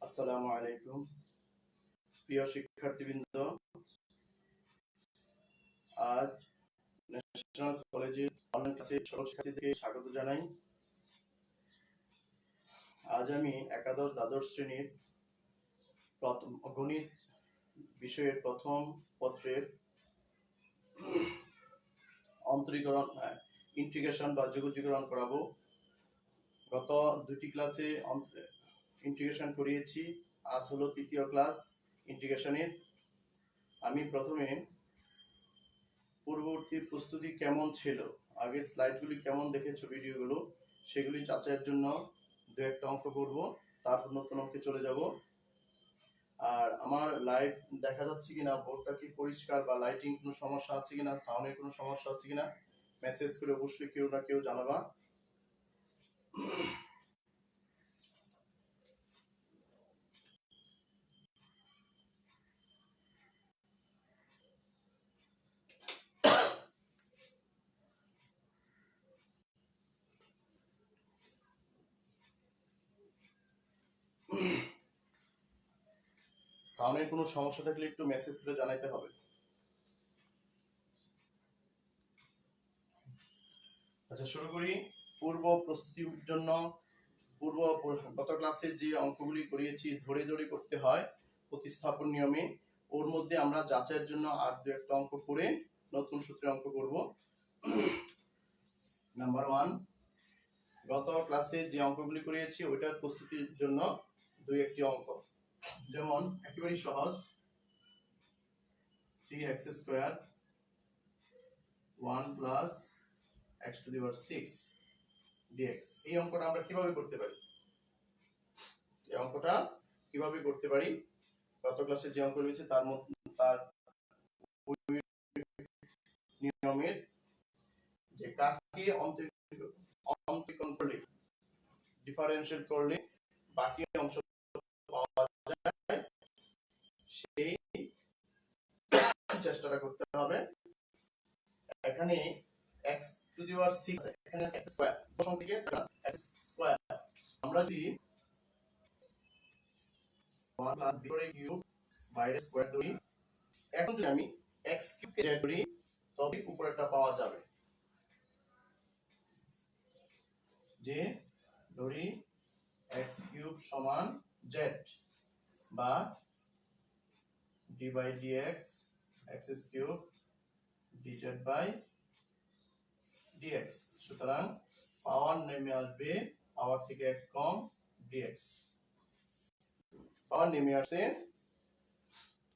আসসালামু আলাইকুম প্রিয় শিক্ষার্থীবৃন্দ, আজ ন্যাশনাল কলেজের অনলাইন ক্লাসে সকল শিক্ষার্থীদেরকে স্বাগত জানাই। আজ আমি একাদশ দ্বাদশ শ্রেণীর প্রথম গণিত বিষয়ের প্রথম পত্রের অন্তরীকরণ ইন্টিগ্রেশন বা যোগজীকরণ করাবো। গত দুটি ক্লাসে ইন্টিগ্রেশন করিয়েছি, আজ হলো তৃতীয় ক্লাস ইন্টিগ্রেশনের। আমি প্রথমে পূর্ববর্তী প্রস্তুতি কেমন ছিল, আগের স্লাইডগুলি কেমন দেখেছো ভিডিওগুলো, সেগুলি যাচাইয়ের জন্য দু একটা অঙ্ক করব, তারপর নতুন অঙ্কে চলে যাব। আর আমার লাইভ দেখা যাচ্ছে কিনা, বোর্ডটা কি পরিষ্কার বা লাইটিং কোনো সমস্যা আছে কিনা, সাউন্ডের কোনো সমস্যা আছে কিনা মেসেজ করে অবশ্যই কেউ না কেউ জানাবা। সাউন্ডের কোনো সমস্যা থাকলে একটু মেসেজ করে জানাইতে হবে। আচ্ছা, শুরু করি। পূর্ব প্রস্তুতির জন্য গত ক্লাসে যে অঙ্কগুলি করিয়েছি ধরে ধরে করতে হয় প্রতিস্থাপন নিয়মে, ওর মধ্যে আমরা যাচাইয়ের জন্য আর দু একটা অঙ্ক করে নতুন সূত্রে অঙ্ক করব। নাম্বার 1, গত ক্লাসে যে অঙ্কগুলি করিয়েছি ওইটার প্রস্তুতির জন্য দুই একটি অঙ্ক, যেমন একেবারেই সহজ 3x square 1 plus x to the power 6 dx। এই অঙ্কটা আমরা কিভাবে করতে পারি? গত ক্লাসে যে অঙ্ক রয়েছে তার নিয়মের যে কাকে অন্তরীকরণ করলে, ডিফারেন্সিয়েট করলে বাকি অংশ পাওয়া যায়, সেই চেষ্টাটা করতে হবে। এখানে x টু দি পাওয়ার 6, এখানে x স্কয়ার, প্রথম দিকে x স্কয়ার আমরা যদি 1 প্লাস ভিতরে কিউব বাইরে স্কয়ার ধরি, এখন যদি আমি x কিউব কে z ধরি তবে উপরেরটা পাওয়া যাবে। যে ধরি x কিউব সমান z বা d by dx x cube dz by dx। সুতরাং পাওয়ার নেমে আসবে, পাওয়ার থেকে এক কম dx, পাওয়ার নেমে আসছে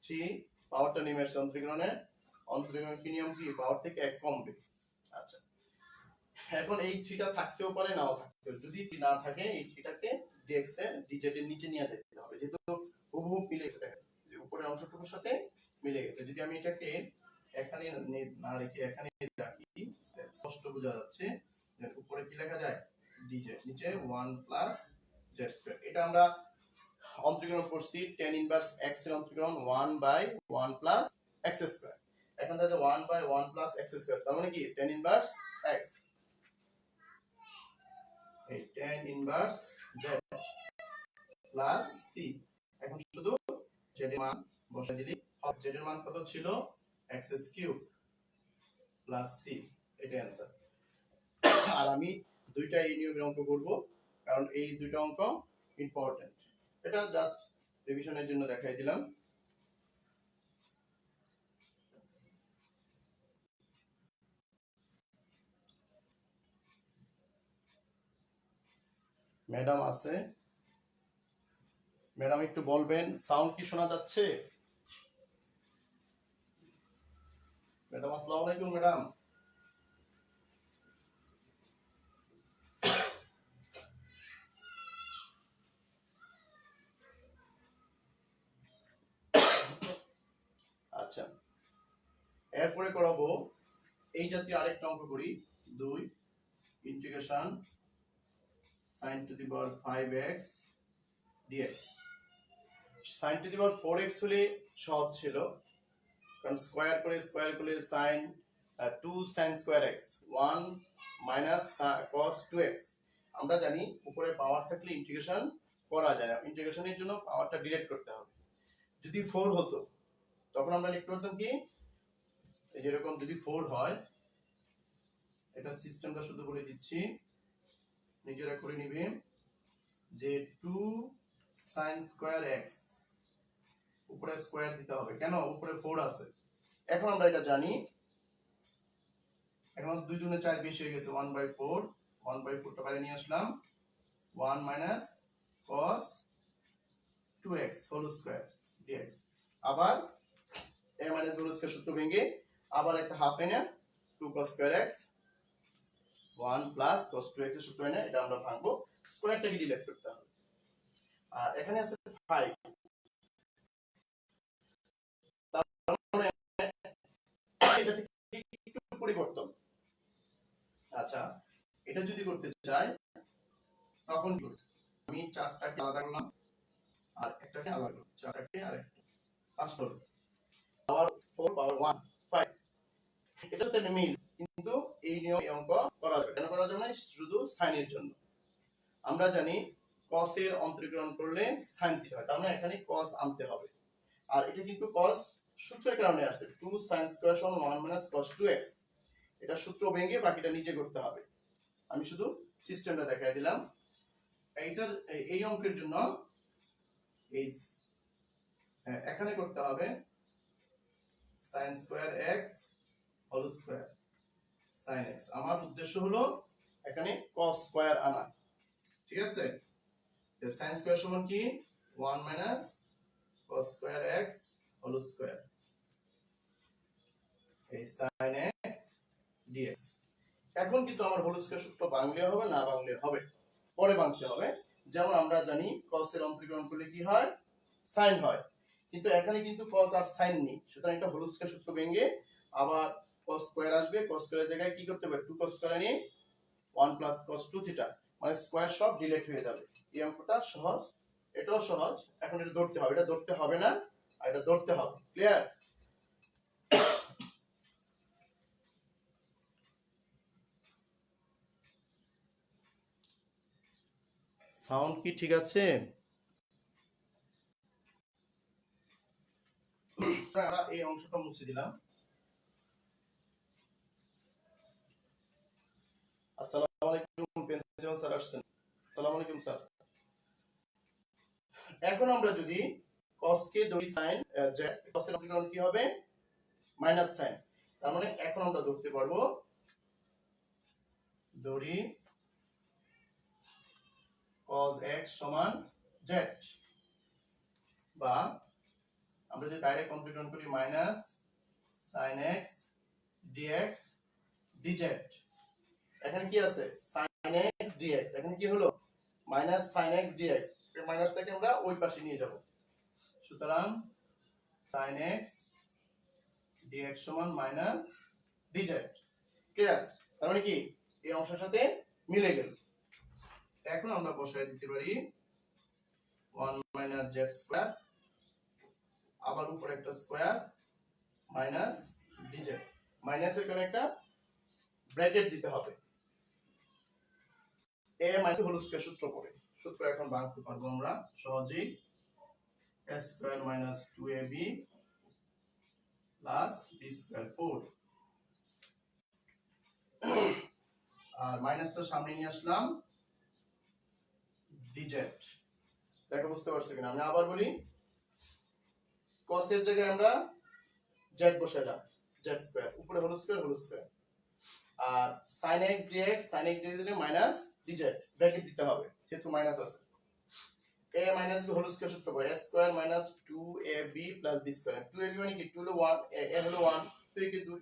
3, পাওয়ারটা নেমে আসছে অন্তরীকরণের কি নিয়ম কি, পাওয়ার থেকে এক কমবে। আচ্ছা, এখন এই 3টা থাকতেও পারে নাও থাকতে, যদি না থাকে এই 3টাকে dx এর dz এর নিচে নিয়ে যেতে হবে, যেহেতু হুবহু মিলে গেছে, দেখেন যে উপরের অংশটুকুর সাথে মিলে গেছে। যদি আমি এটাকে এখানে না রেখে এখানে রাখি, স্পষ্ট বোঝা যাচ্ছে যে উপরে কি লেখা যায় dz, নিচে 1 প্লাস z স্কয়ার। এটা আমরা অন্তরীকরণ করছি tan ইনভার্স x এর অন্তরীকরণ 1 বাই 1 প্লাস x স্কয়ার। এখন দেখা যায় 1 বাই 1 প্লাস x স্কয়ার, তার মানে কি tan ইনভার্স x, এই tan inverse z plus c। এখন শুধু z এর মান বসাই দিলি, z এর মান কত ছিল, x কিউব প্লাস c, এটা आंसर। আর আমি দুইটা এই নিয়মের অঙ্ক করব, কারণ এই দুইটা অঙ্ক ইম্পর্টেন্ট। এটা জাস্ট রিভিশনের জন্য দেখাই দিলাম। ম্যাডাম আছে? ম্যাডাম একটু বলবেন সাউন্ড কি শোনা যাচ্ছে? ম্যাডাম আসসালামু আলাইকুম। ম্যাডাম আচ্ছা, এরপরে করাবো এই জাতীয় আরেকটা অঙ্ক করি। 2 integration sin two the power 5x dx। sin two the power 4x হলে সহজ ছিল, কারণ স্কয়ার করলে sin 2 sin square x 1 minus cos 2x। আমরা জানি উপরে পাওয়ার থাকলে ইন্টিগ্রেশন করা যায় না, ইন্টিগ্রেশনের জন্য পাওয়ারটা ডিরেক্ট করতে হবে। যদি 4 হতো তখন আমরা লিখতে পারতাম কি, এই যেরকম যদি 4 হয়, এটা সিস্টেমটা শুধু বলে দিচ্ছি, নিজেরা করে নিবে, যে 2 sin স্কয়ার x, উপরে স্কয়ার দিতে হবে, কেন, উপরে 4 আছে। এখন আমরা এটা জানি, এখন 2 দুগুণে 4 বেশি হয়ে গেছে, 1/4, 1/4 টা বাইরে নিয়ে আসলাম, 1 minus cos 2x whole square dx। আবার a minus b whole square সূত্র ভেঙে আবার একটা হাফ এনে 2 cos square x 1 plus cos 2x এর সূত্র এনে এটা আমরা ভাঙবো, স্কয়ারটাকে ডিলিট করতে হবে। আর এখানে আছে 5, তারপরে এটা থেকে একটু পরিবর্তন। আচ্ছা, এটা যদি করতে চাই তখন কি করতে, আমি 4টাকে আলাদা করলাম আর একটাকে আলাদা করলাম, 4টাকে আর একটা 5 হলো, পাওয়ার 4 পাওয়ার 1 5, এটা সাথে মিল, কিন্তু এই নিয়ম এই অঙ্ক করা যাবে, কেন করা যাবে না, শুধু সাইনের জন্য। আমরা জানি cos এর অন্তরীকরণ করলে sin থিটা হয়, তার মানে এখানে cos আনতে হবে। আর এটা কিন্তু cos সূত্রের কারণে আসছে, 2 sin স্কয়ার সমান 1 minus cos 2x, এটা সূত্র ভেঙে বাকিটা নিচে করতে হবে। আমি শুধু সিস্টেমটা দেখাই দিলাম। এইটার এই অঙ্কের জন্য এই এখানে করতে হবে sin square x whole square sin x। আমার উদ্দেশ্য হলো এখানে cos স্কয়ার আনা, ঠিক আছে। তো sin স্কয়ার সমান কি, 1 minus cos square x whole square, এই sin x dx। এখন কিন্তু আমার হোল স্কয়ার সূত্র ভাঙলে হবে না ভাঙলে হবে, পরে ভাঙতে হবে। যেমন আমরা জানি cos এর অন্তরীকরণ করলে কি হয়, sin হয়, কিন্তু এখানে কিন্তু cos আর sin নেই, সুতরাং এটা হোল স্কয়ার সূত্র ভেঙে আবার cos স্কয়ার আসবে, cos স্কয়ারের জায়গায় কি করতে হবে, 2 cos স্কয়ার নিয়ে 1 plus cos 2 থিটা, মানে স্কয়ার সব ডিলিট হয়ে যাবে। এই অঙ্কটা সহজ, এটাও সহজ। এখন এটা ধরতে হবে, এটা ধরতে হবে না আর এটা ধরতে হবে, ক্লিয়ার। সাউন্ড কি ঠিক আছে? আমরা এই অংশটা মুছে দিলাম। আসসালামু আলাইকুম, প্রিন্সিপাল স্যার আসছেন। আসসালামু আলাইকুম স্যার। এখন আমরা যদি cos কে ধরি sin z, cos এর অন্তরীকরণ কি হবে, মাইনাস sin, তার মানে এখন আমরা ধরতে পারবো, ধরি cos x সমান z, বা আমরা যদি ডাইরেক্ট অন্তরীকরণ করি minus sin x dx dz। এখানে কি আছে, sin x dx, এখানে কি হলো, মাইনাস sin x dx, এই মাইনাসটাকে আমরা ওই পাশে নিয়ে যাব, সুতরাং sin x dx সমান মাইনাস dz, ক্লিয়ার। তার মানে কি এই অংশের সাথে মিলে গেল। এখন আমরা বসায় দিতে পারি 1 minus z স্কয়ার, আবার উপরে একটা স্কয়ার মাইনাস dz, মাইনাসের কারণে একটা ব্র্যাকেট দিতে হবে, a মাইনাস হোল স্কয়ার সূত্র পড়ে, সূত্র এখন ভাঙতে পারবো আমরা সহজেই, a square minus 2ab plus b square 4, আর মাইনাসটা সামনে নিয়ে আসলাম dz। দেখো বুঝতে পারছো কিনা, আমি আবার বলি, cos এর জায়গায় আমরা z বসাইলাম, z স্কয়ার, উপরে হোল স্কয়ার, আর sin x dx, sin x dx এর মাইনাস dz, ব্র্যাকেট দিতে হবে যেহেতু মাইনাস আছে। a minus b whole square সূত্র পড়ে, a square minus 2ab plus b square, 2ab মানে কি, 2 হলো 1, a হলো 1, 2 কি 2,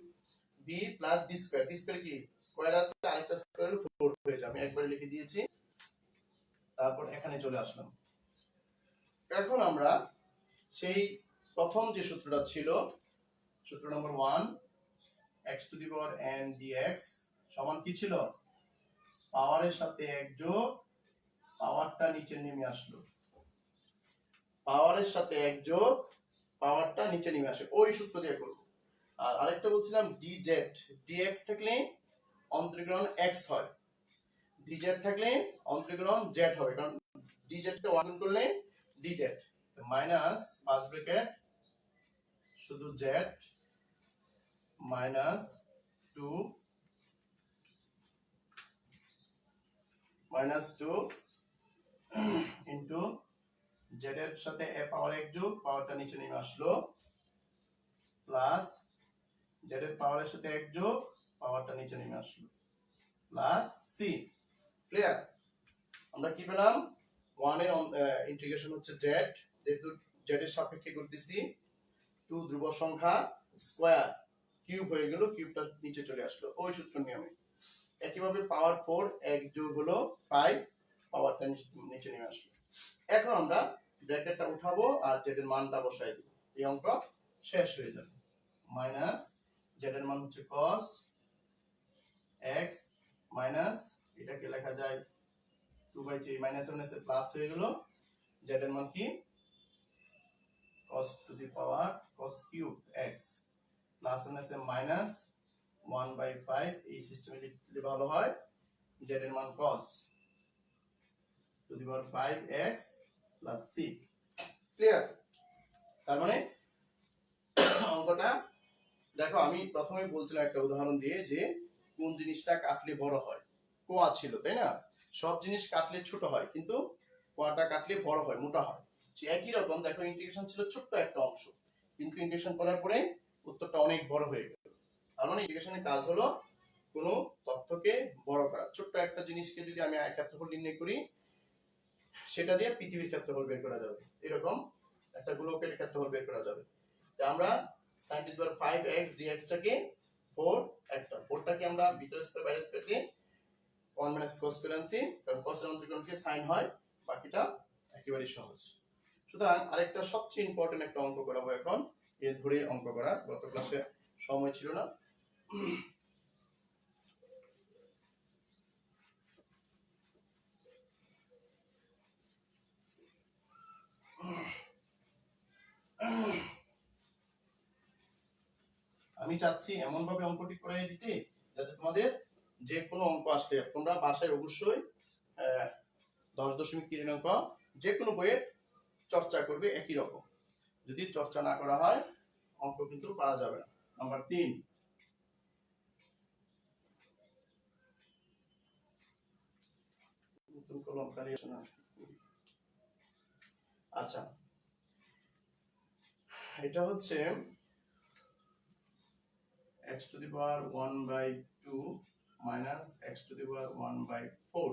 b plus b square, b square কি স্কয়ার আছে, আরেকটা স্কয়ার হলো 4 হয়ে যাবে, আমি একবারে লিখে দিয়েছি। তারপর এখানে চলে আসলাম। এখন আমরা সেই প্রথম যে সূত্রটা ছিল, সূত্র নম্বর 1, x to the power n dx সমান কি ছিল, পাওয়ারের সাথে 1 যোগ, পাওয়ারটা নিচে নেমে আসলো, পাওয়ারের সাথে 1 যোগ, পাওয়ারটা নিচে নেমে আসে, ওই সূত্র দিয়ে করব। আর আরেকটা বলছিলাম dz, dx থাকলে অন্তরীকরণ x হয়, dz থাকলে অন্তরীকরণ z হবে, কারণ dz তে 1 গুণ করলে dz মাইনাস ফার্স্ট ব্র্যাকেট শুধু z মাইনাস 2 ইনটু z এর সাথে a পাওয়ার 1 যোগ পাওয়ারটা নিচে নেমে আসলো প্লাস z এর পাওয়ারের সাথে 1 যোগ পাওয়ারটা নিচে নেমে আসলো প্লাস c। ক্লিয়ার? আমরা কি পেলাম 1 এর ইন্টিগ্রেশন হচ্ছে z, যেহেতু z এর সাপেক্ষে করতেছি 2 ধ্রুব সংখ্যা স্কয়ার কিউব হয়ে গেল, কিউবটা নিচে চলে আসলো ওই সূত্র নিয়মে। একইভাবে পাওয়ার 4 1 যোগ হলো 5 পাওয়ারটা নিচে নেমে আসলো। এখন আমরা ব্র্যাকেটটা উঠাবো আর z এর মানটা বসাই দেব, এই অঙ্ক শেষ হয়ে যাবে। মাইনাস z এর মান হচ্ছে cos x মাইনাস এটাকে লেখা যায় 2/3 মাইনাস মাইনাসে প্লাস হয়ে গেল, z এর মান কি cos two the power cos cube x plus মাইনাসে মাইনাস 1/5 এই সিস্টেমে লিখলে ভালো হয়, z এর মান cos two the power 5x plus c। Clear? তার মানে অঙ্কটা দেখো, আমি প্রথমে বলছিলাম একটা উদাহরণ দিয়ে যে কোন জিনিসটা কাটলে বড় হয়, কোয়া ছিল তাই না, সব জিনিস কাটলে ছোট হয় কিন্তু কোয়াটা কাটলে বড় হয়, মোটা হয়। সে একই রকম দেখো, ইন্টিগ্রেশন ছিল ছোট্ট একটা অংশ কিন্তু ইন্টিগ্রেশন করার পরে উত্তরটা অনেক বড় হয়ে গেল। তার মানে ইন্টিগ্রেশনের কাজ হলো কোন তথ্যকে বড় করা। ছোট্ট একটা জিনিসকে যদি আমি ক্ষেত্রফল নির্ণয় করি সেটা দিয়ে পৃথিবীর ক্ষেত্রফল বের করা যাবে, এরকম একটা গোলকের ক্ষেত্রফল বের করা যাবে। তাই আমরা sin two the power 5x dx টাকে 4 একটা 4টাকে আমরা ভিতরে স্কয়ার বাইরে স্কয়ার দিয়ে 1 মাইনাস cos করে আনছি, কারণ cos এর অন্তরীকরণকে sin হয়, বাকিটা একেবারে সহজ। সুতরাং আরেকটা সবচেয়ে ইম্পর্টেন্ট একটা অঙ্ক করাবো এখন, এর ধরে অঙ্ক করা, গত ক্লাসে সময় ছিল না। আমি চাচ্ছি এমন ভাবে অঙ্কটি করে দিতে যাতে তোমাদের যে কোনো অঙ্ক আসলে তোমরা বাসায় অবশ্যই 10.3 অঙ্ক যে কোনো বইয়ের চর্চা করবে একই রকম। যদি চর্চা না করা হয় অঙ্ক কিন্তু পারা যাবে না। নাম্বার 3, নতুন কলম কালি আছে না? আচ্ছা, এটা হচ্ছে x to the power 1/2 minus x to the power 1/4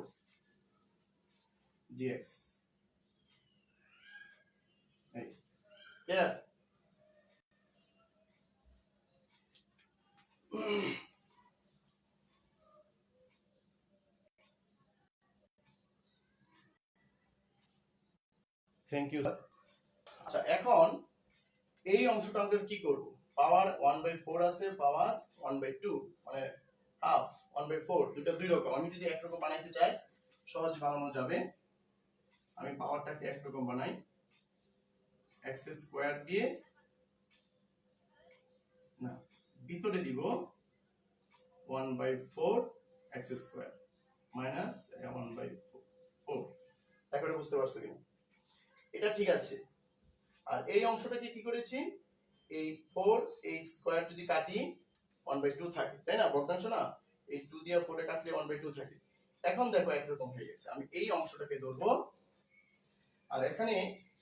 dx. Clear? Thank you sir. আচ্ছা, এখন এই অংশটা আমরা কি করব? পাওয়ার 1/4 আছে, পাওয়ার 1/2 মানে হাফ 1/4, দুটো দুই রকম। আমি যদি একরকম বানাইতে চাই সহজ বানানো যাবে। আমি পাওয়ারটাকে একরকম বানাই, x স্কয়ার দিয়ে না ভিতরে দিব 1/4 x স্কয়ার মাইনাস 1/4। তারপরে বুঝতে পারছো কিনা? এটা ঠিক আছে। আর এই অংশটাকে কি করেছি, এই 4 এই স্কয়ার যদি কাটি 1/2 থাকে তাই না, ভগ্নাংশ না, এই 2 দিয়ে 4 এ কাটলে 1/2 থাকে। এখন দেখো একরকম হয়ে গেছে। আমি এই অংশটাকে ধরবো আর এখানে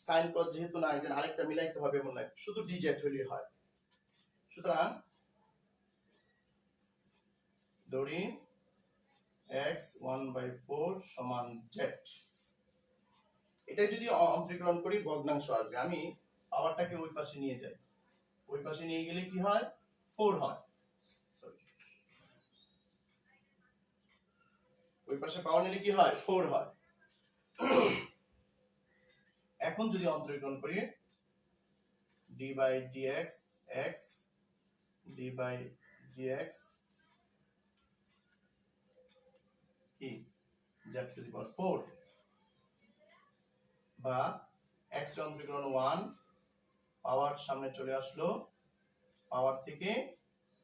sin cos যেহেতু না, এখানে আরেকটা মিলাইতে হবে মনে হয়, শুধু dz হলেই হয়। সুতরাং ধরি x 1/4 সমান z। এটা যদি অন্তরীকরণ করি ভগ্নাংশ আসবে। আমি পাওয়ারটাকে ওই পাশে নিয়ে যাই, ওই পাশে নিয়ে গেলে কি হয় 4 হয়, সরি ওই পাশে পাওয়ার নিলে কি হয় 4 হয়। এখন যদি অন্তরীকরণ করি d/dx x d/dx কি z টু দি পাওয়ার 4 বা x এর অন্তরীকরণ 1, পাওয়ার সামনে চলে আসলো, পাওয়ার থেকে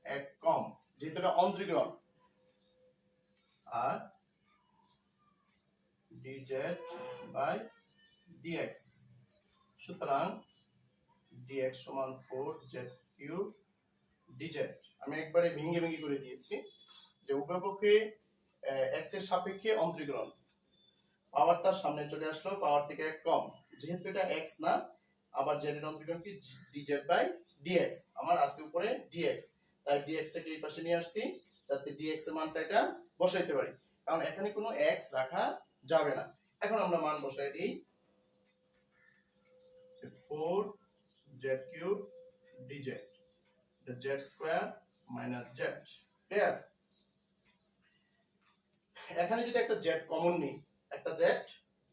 1 কম যেহেতু এটা অন্তরীকরণ, আর dz/dx dx। সুতরাং dx সমান 4z কিউব dz। আমি একবারে ভেঙে ভেঙে করে দিয়েছি যে উভয়পক্ষে x এর সাপেক্ষে অন্তরীকরণ। পাওয়ারটা সামনে চলে আসলো, পাওয়ার থেকে এক কম, যেহেতু এটা x না, আবার z এর অন্তরীকরণ কি dz বাই dx। আমার আছে উপরে dx, তাই dx টাকে এই পাশে নিয়ে আসছি যাতে dx এর মানটা এটা বসাইতে পারি, কারণ এখানে কোনো x রাখা যাবে না। এখন আমরা মান বসাই দিই 4z cube dz, z square minus z। Clear? এখানে যদি একটা z কমন নিই, একটা z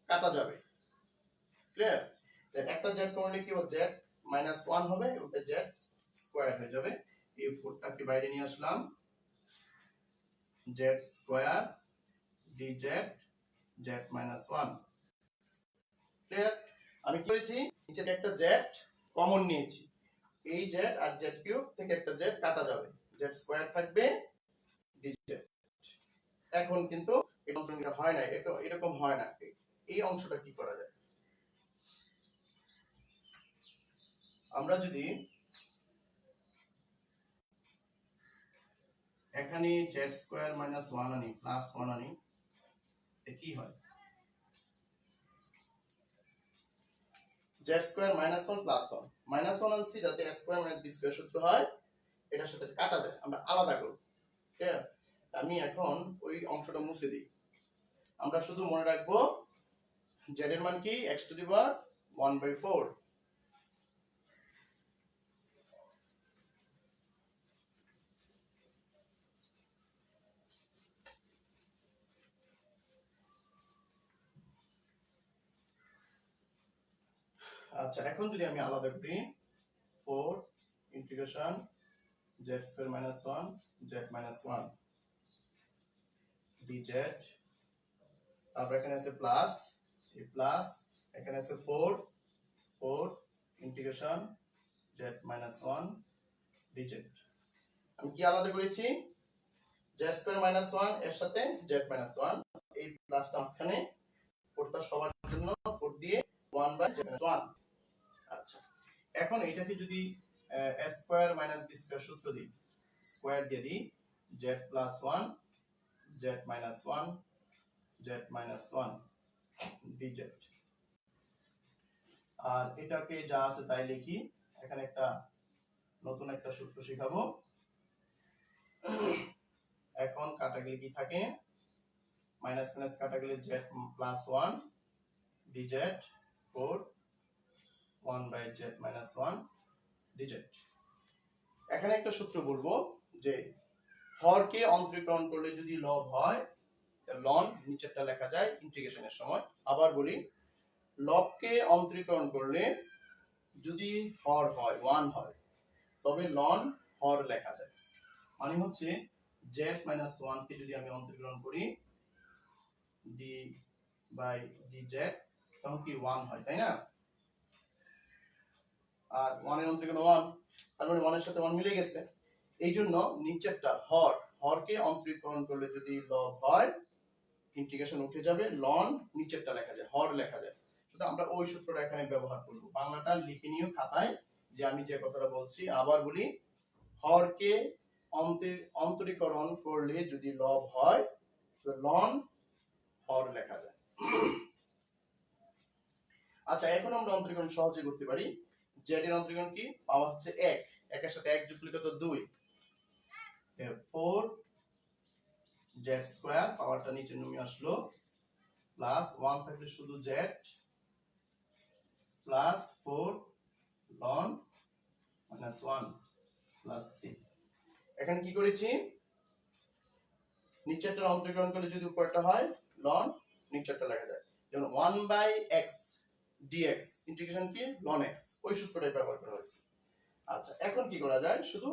কাটা যাবে। ক্লিয়ার? একটা z কমন নিলে কি হবে, z মাইনাস 1 হবে, ওটা z স্কয়ার হয়ে যাবে। এই 4 টাকে বাইরে নিয়ে আসলাম, z square dz z minus 1। Clear? আমি কি করেছি, নিচে একটা z কমন নিয়েছি, এই z আর z কিউব থেকে একটা z কাটা যাবে, z স্কয়ার থাকবে dz। এখন কিন্তু এটা হয় না, এটা এরকম হয় না। এই অংশটা কি করা যায়, আমরা যদি এখানে z স্কয়ার মাইনাস 1 আনি, প্লাস 1 আনি, কি হয়, z square minus 1 plus 1, minus 1 আনছি যাতে a square minus b square সূত্র হয়, এটার সাথে কাটা যায়, আমরা আলাদা করব। ঠিক আছে? আমি এখন ওই অংশটা মুছে দিই, আমরা শুধু মনে রাখবো z এর মান কি x টু দি পাওয়ার 1/4। আচ্ছা, এখন যদি আমি আলাদা করি 4 integration z square minus 1 z minus 1 dz, তারপর এখানে আছে প্লাস, এই প্লাস, এখানে আছে 4 ইন্টিগ্রেশন z মাইনাস 1 dz। আমি কি আলাদা করেছি, z স্কয়ার মাইনাস 1 এর সাথে z মাইনাস 1, এই প্লাসটা মাঝখানে, 4টা সবার জন্য 4 দিয়ে 1 বাই z মাইনাস 1। আচ্ছা, এখন এটাকে যদি a square minus b square সূত্র দিই, স্কয়ার দিয়ে দিই z plus 1 z minus 1 z minus 1 dz। আর এটাকে যা আছে তাই লিখি, এখানে একটা নতুন একটা সূত্র শেখাবো। এখন কাটা গেলে কি থাকে, মাইনাস মাইনাস কাটা গেলে z plus 1 dz 4 1 by z minus 1 dz। এখানে একটা সূত্র বলবো যে হরকে অন্তরীকরণ করলে যদি লব হয়, লন নিচেরটা লেখা যায় ইন্টিগ্রেশনের সময়। আবার বলি, লবকে অন্তরীকরণ করলে যদি হর হয় 1 হয়, তবে লন হর লেখা যায়। মানে হচ্ছে z মাইনাস 1 কে যদি আমি অন্তরীকরণ করি d বাই dz, তখন কি 1 হয়, তাই না? আর 1 এর অন্তরীকরণ 1, তার মানে 1 এর সাথে 1 মিলে গেছে। এই জন্য নিচেরটা হরকে অন্তরীকরণ করলে যদি লব হয়, ইন্টিগ্রেশন উঠে যাবে, লন নিচেরটা লেখা যায়, হর লেখা যায়। শুধু আমরা ওই সূত্রটা এখানে ব্যবহার করব। বাংলাটা লিখে নিও খাতায়, যে আমি যে কথাটা বলছি। আবার বলি, হরকে অন্তরীকরণ করলে যদি লব হয়, তো লন হর লেখা যায়। আচ্ছা, এখন আমরা অন্তরীকরণ সহজে করতে পারি। z এর অন্তরীকরণ কি, পাওয়ার হচ্ছে 1, 1 এর সাথে 1 যোগ করলে কত, 2। 4 z স্কয়ার, পাওয়ারটা নিচে নেমে আসলো, প্লাস 1 থাকলে শুধু z, প্লাস 4 লন মাইনাস 1 প্লাস c। এখানে কি করেছি, নিচেরটা অন্তরীকরণ করলে যদি উপরটা হয়, লন নিচেরটা লেখা যায়। যেমন 1 বাই x dx, ইন্টিগ্রেশন কি লন x, ওই সূত্রটাই ব্যবহার করা হয়েছে। আচ্ছা, এখন কি করা যায়, শুধু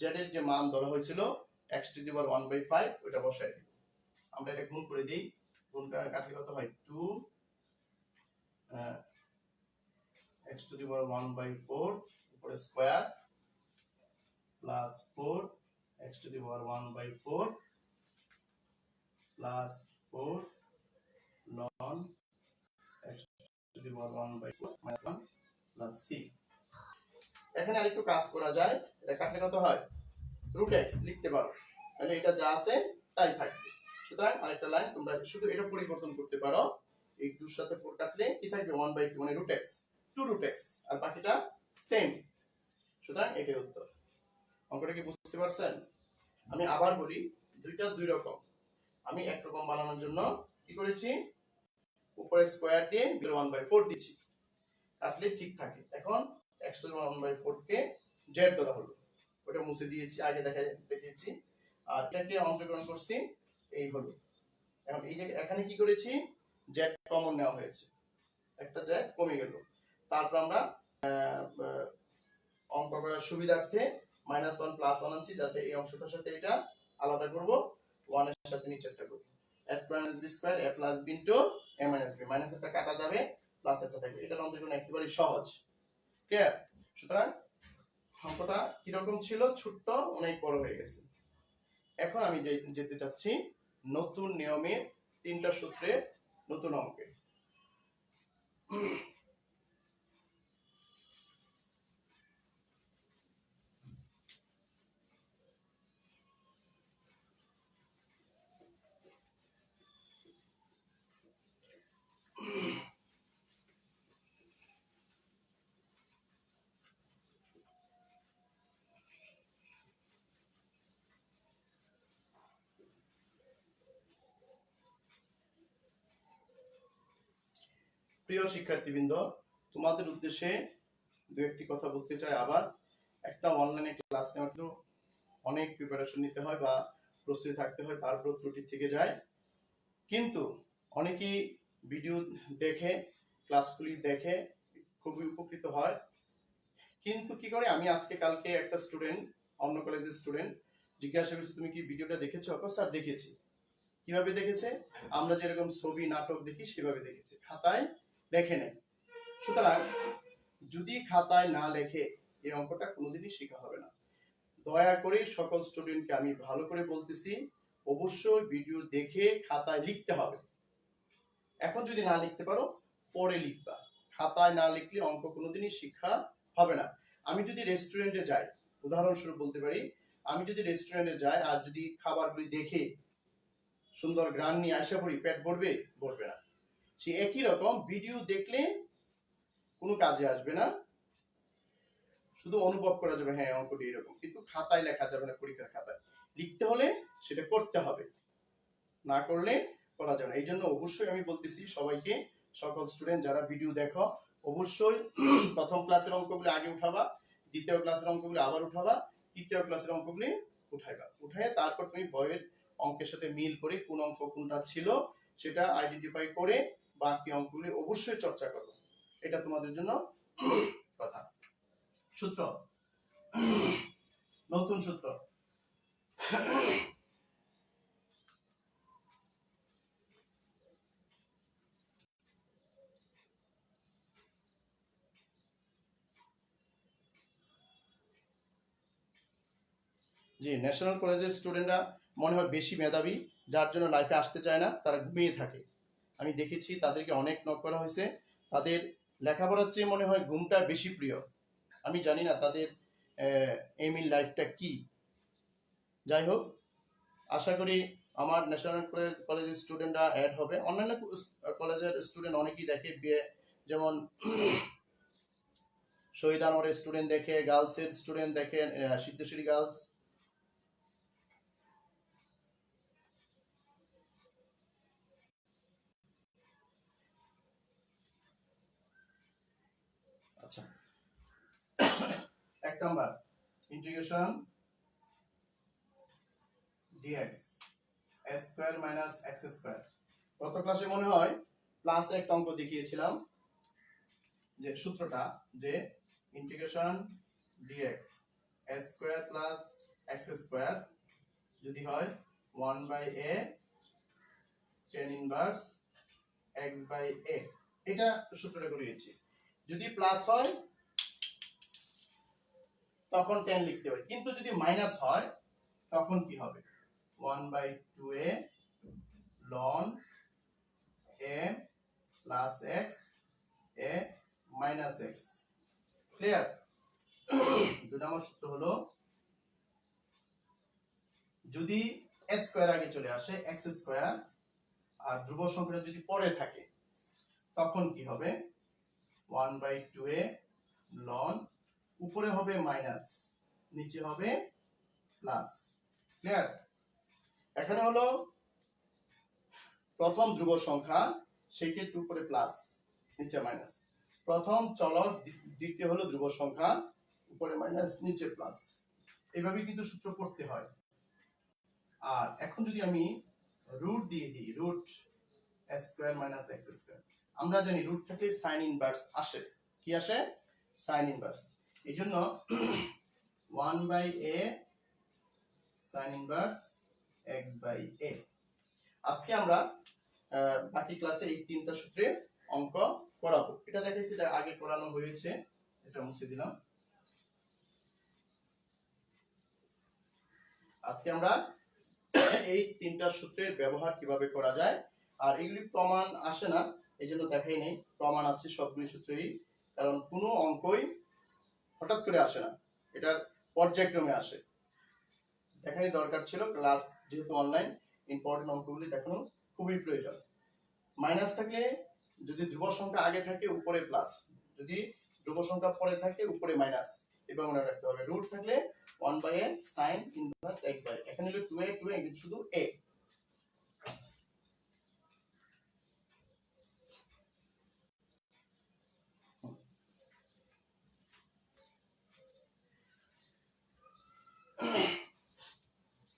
z এর যে মান ধরা হয়েছিল x টু দি পাওয়ার 1/5, ওটা বসাই দিই। আমরা এটা গুণ করে দেই, গুণ করে কাটলে কত হয়, 2 x টু দি পাওয়ার 1/4 উপরে square, plus 4 x to the power 1/4 plus 4 লন x to the power 1/4 minus 1 plus C. এখানে আরেকটু কাজ করা যায়, এটা কাটলে কত হয় রুট এক্স লিখতে পারো, তাহলে এটা যা আছে তাই থাকবে। সুতরাং আরেকটা লাইন তোমরা শুধু এটা পরিবর্তন করতে পারো, এই 2 এর সাথে 4 কাটলে কি থাকবে 1/2 মানে রুট এক্স, 2 রুট এক্স, আর বাকিটা সেম। সুতরাং এটাই উত্তর। অঙ্কটা কি বুঝতে পারছেন? আমি আবার বলি, দুইটা দুই রকম। আমি একরকম বানানোর জন্য কি করেছি, উপরে স্কয়ার দিয়ে 1/4 দিচ্ছি, কাটলে ঠিক থাকে। এখন x to the 1/4 K z ধরা হলো, ওটা মুছে দিয়েছি, আগে দেখিয়েছি। আর এটাকে অন্তর্গ্রহণ করছি, এই হলো। এখন এই যে এখানে কি করেছি, z কমন নেওয়া হয়েছে, একটা z কমে গেল। তারপর আমরা অঙ্ক করার সুবিধার্থে -1 +1 আনছি, যাতে এই অংশটার সাথে এটা আলাদা করব, 1 এর সাথে নিচেরটা করব। a square b square a plus b into a minus b, minus একটা কাটা যাবে, প্লাস একটা থাকবে। এটার অন্তর্গ্রহণ একেবারে সহজ, ক্লিয়ার? সুতরাং অঙ্কটা কি রকম ছিল, ছোট্ট অনেক বড় হয়ে গেছে। এখন আমি যেতে চাচ্ছি নতুন নিয়মে 3টা সূত্রের নতুন অঙ্কে। প্রিয় শিক্ষার্থীবৃন্দ, তোমাদের উদ্দেশ্যে দু একটি কথা বলতে চাই। আবার একটা অনলাইনে ক্লাস নেওয়ার জন্য অনেক প্রিপারেশন নিতে হয় বা প্রস্তুতি থাকতে হয়, তারপর ত্রুটি থেকে যায়। কিন্তু অনেকেই ভিডিও দেখে, ক্লাসগুলি দেখে খুবই উপকৃত হয়, কিন্তু কি করে, আমি আজকে কালকে একটা স্টুডেন্ট, অন্য কলেজের স্টুডেন্ট, জিজ্ঞাসা করছি তুমি কি ভিডিওটা দেখেছো? স্যার দেখেছি। কিভাবে দেখেছে? আমরা যেরকম ছবি নাটক দেখি সেভাবে দেখেছে, খাতায় লেখে নেয়। সুতরাং যদি খাতায় না লেখে এই অঙ্কটা কোনোদিনই শেখা হবে না। দয়া করে সকল স্টুডেন্টকে আমি ভালো করে বলতেছি, অবশ্যই ভিডিও দেখে খাতায় লিখতে হবে। এখন যদি না লিখতে পারো পরে লিখবা, খাতায় না লিখলে অঙ্ক কোনোদিনই শিক্ষা হবে না। আমি যদি রেস্টুরেন্টে যাই, উদাহরণস্বরূপ বলতে পারি, আমি যদি রেস্টুরেন্টে যাই আর যদি খাবারগুলি দেখে সুন্দর গ্রান নিয়ে আসা পড়ি, পেট ভরবে? ভরবে না। সে একই রকম ভিডিও দেখলে কোনো কাজে আসবে না, শুধু অনুভব করা যাবে হ্যাঁ অঙ্কটি এরকম, কিন্তু খাতায় লেখা যাবে না। পরীক্ষার খাতায় লিখতে হলে সেটা করতে হবে, না করলে করা যাবে না। এই জন্য অবশ্যই আমি বলতেছি সবাইকে, সকল স্টুডেন্ট যারা ভিডিও দেখো, অবশ্যই প্রথম ক্লাসের অঙ্কগুলি আগে উঠাবা, দ্বিতীয় ক্লাসের অঙ্কগুলি আবার উঠাবা, তৃতীয় ক্লাসের অঙ্কগুলি উঠাইবা। উঠায় তারপর তুমি বইয়ের অঙ্কের সাথে মিল করে কোন অঙ্ক কোনটা ছিল সেটা আইডেন্টিফাই করে বাকি অঙ্কগুলি অবশ্যই চর্চা করো। এটা তোমাদের জন্য কথা। সূত্র, নতুন সূত্র। জি, ন্যাশনাল কলেজের স্টুডেন্টরা মনে হয় বেশি মেধাবী, যার জন্য লাইফে আসতে চায় না, তারা ঘুমিয়ে থাকে। আমি দেখেছি তাদেরকে অনেক নক করা হয়েছে, তাদের লেখাপড়ার চেয়ে মনে হয় ঘুমটা বেশি প্রিয়। আমি জানি না তাদের এম ইন লাইফটা কি। যাই হোক, আশা করি আমার ন্যাশনাল কলেজের স্টুডেন্টরা অ্যাড হবে। অন্যান্য কলেজের স্টুডেন্ট অনেকেই দেখে, যেমন শহীদ আনোয়ারের স্টুডেন্ট দেখে, গার্লসের স্টুডেন্ট দেখেন, সিদ্ধেশ্বরী গার্লস। আচ্ছা, এক number integration dx s square minus x square. গত ক্লাসে মনে হয় প্লাস একটা অঙ্ক দেখিয়েছিলাম, যে সূত্রটা, যে integration dx s square plus x square যদি হয় 1/a tan ইনভার্স x/a, এটা সূত্রটা করিয়েছি। যদি প্লাস হয় তখন tan লিখতে পারি, কিন্তু যদি মাইনাস হয় তখন কি হবে? 1/2a ln a plus x a minus x. Clear? 2 নম্বর সূত্র হলো যদি a স্কয়ার আগে চলে আসে x স্কয়ার আর ধ্রুব সংখ্যাটা যদি পরে থাকে তখন কি হবে 1/2a ln উপরে হবে মাইনাস নিচে হবে প্লাস। ক্লিয়ার? এখানে হলো প্রথম ধ্রুব সংখ্যা সেই ক্ষেত্রে উপরে প্লাস নিচে মাইনাস, প্রথম চলক দ্বিতীয় হলো ধ্রুব সংখ্যা উপরে মাইনাস নিচে প্লাস, এইভাবে কিন্তু সূত্র পড়তে হয়। আর এখন যদি আমি রুট দিয়ে দিই root s square minus x square, আমরা জানি রুট থাকলে সাইন ইনভার্স আসে। কি আসে? Sine inverse. এইজন্য 1/a সাইন ইনভার্স x/a। আজকে আমরা বাকি ক্লাসে এই তিনটা সূত্রের অঙ্ক করাবো। এটা দেখাইছি, এটা আগে করানো হয়েছে, এটা মুছে দিলাম। আজকে আমরা এই তিনটা সূত্রের ব্যবহার কিভাবে করা যায়, আর এগুলি প্রমাণ আসে না এইজন্য দেখাই নেই, প্রমাণ আছে সবগুলি সূত্রেই, কারণ কোনো অঙ্কই হঠাৎ করে আসে না, এটার পর্যায়ক্রমে আসে। দেখানি দরকার ছিল, ক্লাস যেহেতু অনলাইন, ইম্পর্টেন্ট অঙ্কগুলি দেখানো খুবই প্রয়োজন। মাইনাস থাকলে যদি ধ্রুব সংখ্যা আগে থাকে উপরে প্লাস, যদি ধ্রুব সংখ্যা পরে থাকে উপরে মাইনাস, এবং মনে রাখতে হবে রুট থাকলে 1/a sin ইনভার্স x/a। এখানে হলো 2a কিন্তু শুধু a।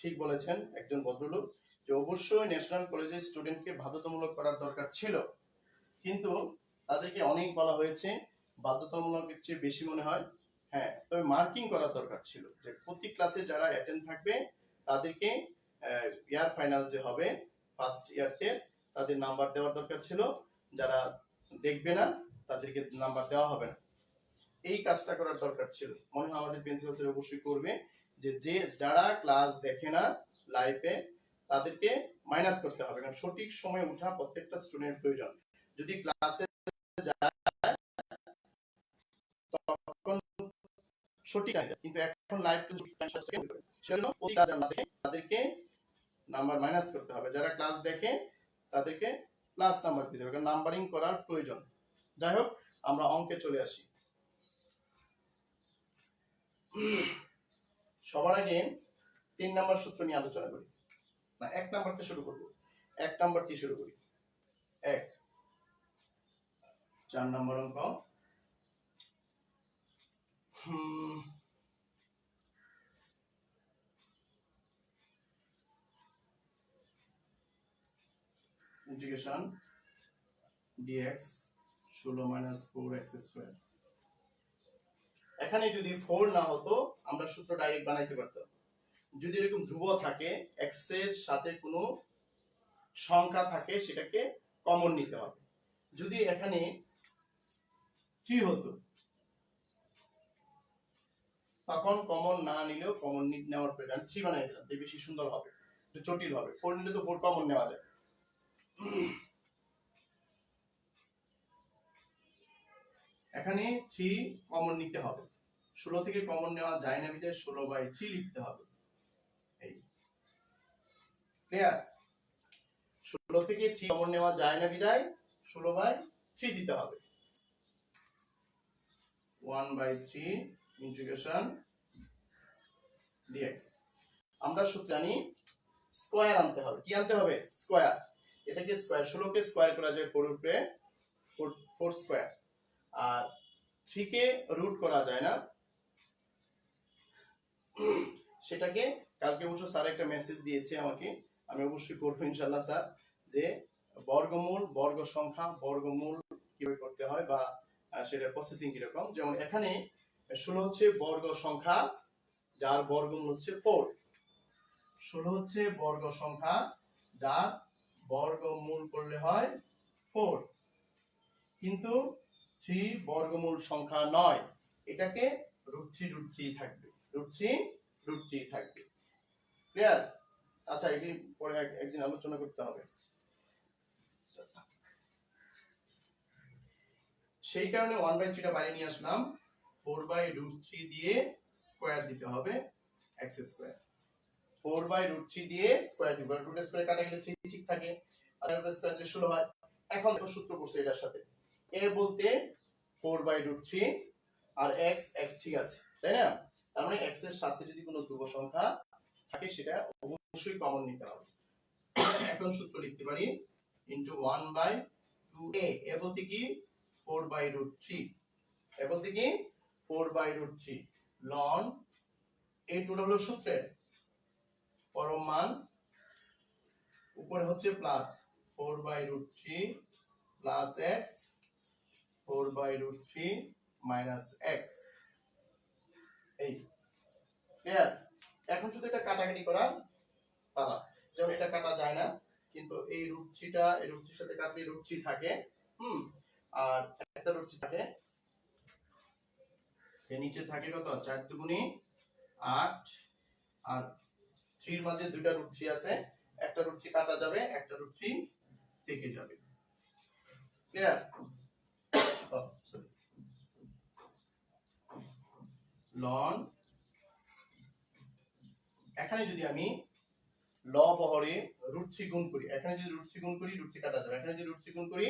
ঠিক বলেছেন একজন ভদ্রলোক যে অবশ্যই ন্যাশনাল কলেজের স্টুডেন্টকে বাধ্যতামূলক করার দরকার ছিল, কিন্তু তাদেরকে অনেক বলা হয়েছে, বাধ্যতামূলকের চেয়ে বেশি মনে হয়। হ্যাঁ, তবে মার্কিং করার দরকার ছিল যে প্রতি ক্লাসে যারা অ্যাটেন্ড থাকবে তাদেরকে ইয়ার ফাইনাল যে হবে ফার্স্ট ইয়ারতে তাদের নাম্বার দেওয়ার দরকার ছিল, যারা দেখবে না তাদেরকে নাম্বার দেওয়া হবে না। এই কাজটা করার দরকার ছিল। মনে হয় আমাদের প্রিন্সিপাল স্যার অবশ্যই করবে যে যারা ক্লাস দেখে না লাইভে তাদেরকে মাইনাস করতে হবে, কারণ সঠিক সময়ে ওঠা প্রত্যেকটা স্টুডেন্টের প্রয়োজন। যদি ক্লাসে যায় তখন সঠিক আছে, কিন্তু এখন লাইভ সেজন্য প্রতি ক্লাস না দেখে তাদেরকে নাম্বার মাইনাস করতে হবে, যারা ক্লাস দেখে তাদেরকে প্লাস নাম্বার দিতে হবে, কারণ নাম্বারিং করার প্রয়োজন। যাই হোক, আমরা অঙ্কে চলে আসি। সবার আগে 3 নাম্বার সূত্র নিয়ে আলোচনা করি, না 1 নাম্বার থেকে শুরু করব। 1 নাম্বার থেকে শুরু করি। 1 4 নাম্বার অঙ্ক। Integration dx 16 - 4x square. এখানে যদি 4 না হতো আমরা সূত্র ডাইরেক্ট বানাইতে পারতাম। যদি এরকম ধ্রুব থাকে x এর সাথে কোনো সংখ্যা থাকে সেটাকে কমন নিতে হবে। যদি এখানে 3 হতো তখন কমন না নিলেও কমন নেওয়ার প্রয়োজন, 3 বানাই দিলাম, তাই বেশি সুন্দর হবে, জটিল হবে। 4 নিলে তো 4 কমন নেওয়া যায়। এখানে 3 কমন নিতে হবে, 16 থেকে কমন নেওয়া যায় না বিধায় 16/3 লিখতে হবে। এই ক্লিয়ার? 16 থেকে 3 কমন নেওয়া যায় না বিধায় 16/3 দিতে হবে। 1/3 ইন্টিগ্রেশন dx। আমরা সূত্র জানি স্কয়ার আনতে হবে। কি আনতে হবে? স্কয়ার। এটাকে স্কয়ার, 16 কে স্কয়ার করা যায় 4 উপরে 4 স্কয়ার, আর 3 কে রুট করা যায় না, সেটাকে কালকে অবশ্য স্যার একটা মেসেজ দিয়েছে আমাকে, আমি অবশ্যই করবো ইনশাআল্লাহ স্যার, যে বর্গমূল বর্গ সংখ্যা বর্গমূল কিভাবে করতে হয় বা সেটার প্রসেসিং কিরকম। যেমন এখানে 16 হচ্ছে বর্গ সংখ্যা যার বর্গমূল হচ্ছে 4। 16 হচ্ছে বর্গ সংখ্যা যার বর্গমূল করলে হয় 4, কিন্তু 3 বর্গমূল সংখ্যা নয়, এটাকে √3 থাকবে, √3 থাকবে। ক্লিয়ার? আচ্ছা, এটি পরে একদিন আলোচনা করতে হবে। সেই কারণে 1/3 টা বাইরে নিয়ে আসলাম, 4/√3 দিয়ে স্কয়ার দিতে হবে x স্কয়ার। 4/√3 দিয়ে স্কয়ার দিব, রুট স্কয়ার কাটা গেলে 3 ঠিক থাকে, আর রুট স্কয়ার দিয়ে 16 হয়। এখন দেখো সূত্র করছে এটার সাথে, a বলতে 4/√3 আর x ঠিক আছে, তাই না? তার মানে x এর সাথে যদি কোনো ধ্রুব সংখ্যা থাকে সেটা অবশ্যই কমন নিতে হবে। এখন সূত্র লিখতে পারি ইনটু 1/2a, a বলতে কি 4/√3, a বলতে কি 4/√3 ln a টোটাল হলো সূত্রের পরম মান, উপরে হচ্ছে plus 4/√3 plus x 4/√3 minus x। এই ক্লিয়ার? এখন শুধু এটা কাটাকাটি করার পালা, যেমন এটা কাটা যায় না, কিন্তু এই √3টা এই √3 সাথে কাটলে √3 থাকে, আর একটা √3 থাকে, এর নিচে থাকে কত 4 দুগুণে 8, আর 3 এর মাঝে দুইটা √3 আছে, একটা √3 কাটা যাবে, একটা √3 থেকে যাবে। ক্লিয়ার? সরি, লন, এখানে যদি আমি ল বহরে √3 গুণ করি, এখানে যদি √3 গুণ করি √3 কাটা যাবে, এখানে যদি √3 গুণ করি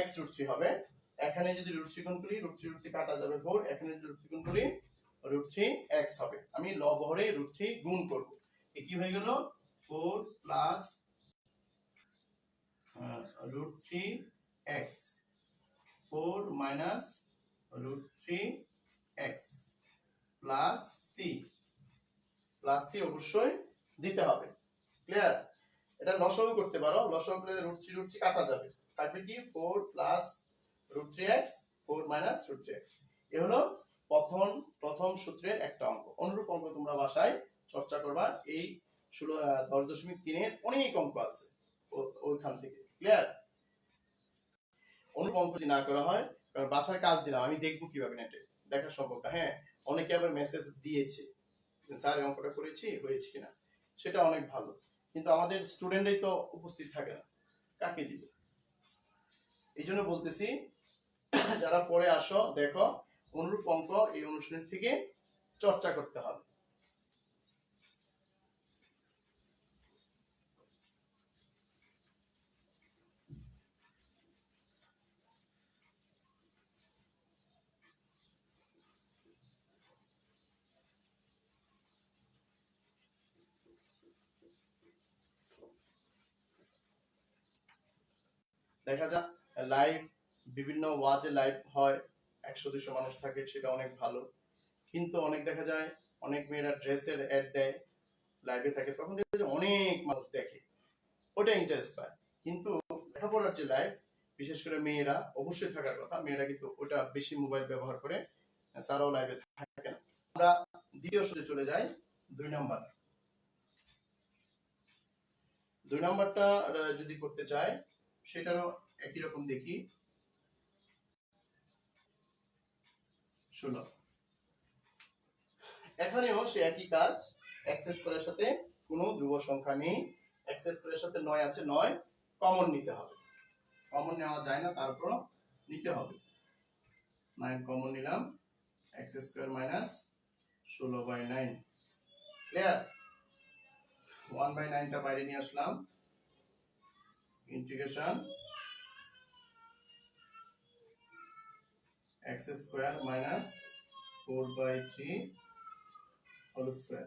x √3 হবে, এখানে যদি √3 গুণ করি √3 কাটা যাবে 4, এখানে যদি √3 গুণ করি √3 x হবে। আমি ল বহরে √3 গুণ করব, কি হয়ে গেল 4 plus √3 x 4 minus √3 x plus c অবশ্যই দিতে হবে। ক্লিয়ার? এটা লসাগু করতে পারো, লসাগু করলে √3 কাটা যাবে, থাকবে কি 4 প্লাস √3x 4 মাইনাস √3x। এ হলো প্রথম সূত্রের একটা অঙ্ক। অনুরূপ অঙ্ক তোমরা বাসায় চর্চা করবা, এই 10.3 এর অনেক অঙ্ক আছে ওইখান থেকে। ক্লিয়ার? অনুরূপ অঙ্ক যদি না করা হয়, কারণ বাসার কাজ দিলাম, আমি দেখবো কিভাবে নেটে দেখা সম্ভব না। হ্যাঁ, অনেকে আবার মেসেজ দিয়েছে স্যার অঙ্কটা করেছি হয়েছে কিনা, সেটা অনেক ভালো, কিন্তু আমাদের স্টুডেন্টরাই তো উপস্থিত থাকে না, কাকে দিবে? এই জন্য বলতেছি যারা পড়ে আসো দেখো, অনুরূপ অঙ্ক এই অনুষ্ঠান থেকে চর্চা করতে হবে। দেখা যাক লাইভ, বিভিন্ন ওয়াজে লাইভ হয়, 100-200 মানুষ থাকে, সেটা অনেক ভালো, কিন্তু অনেক দেখা যায় অনেক মেয়েরা ড্রেসের অ্যাড দেয়, লাইভে থাকে, তখন দেখা যায় অনেক মানুষ দেখে, ওটা ইন্টারেস্ট পায়। কিন্তু লেখাপড়ার যে লাইভ, বিশেষ করে মেয়েরা অবশ্যই থাকার কথা, মেয়েরা কিন্তু ওটা বেশি মোবাইল ব্যবহার করে, তারাও লাইভে থাকে না। আমরা দ্বিতীয় সূত্রে চলে যাই, 2 নাম্বারটা যদি করতে চাই সেটারও একই রকম দেখি। 16 এখানেও সে একই কাজ, x স্কয়ারের সাথে কোনো ধ্রুব সংখ্যা নেই, x স্কয়ারের সাথে 9 আছে, 9 কমন নিতে হবে, কমন নেওয়া যায় না, তারপর নিতে হবে। 9 কমন নিলাম, x স্কয়ার মাইনাস 16/9। ক্লিয়ার? 1/9 টা বাইরে নিয়ে আসলাম, integration x square minus 4/3 whole square.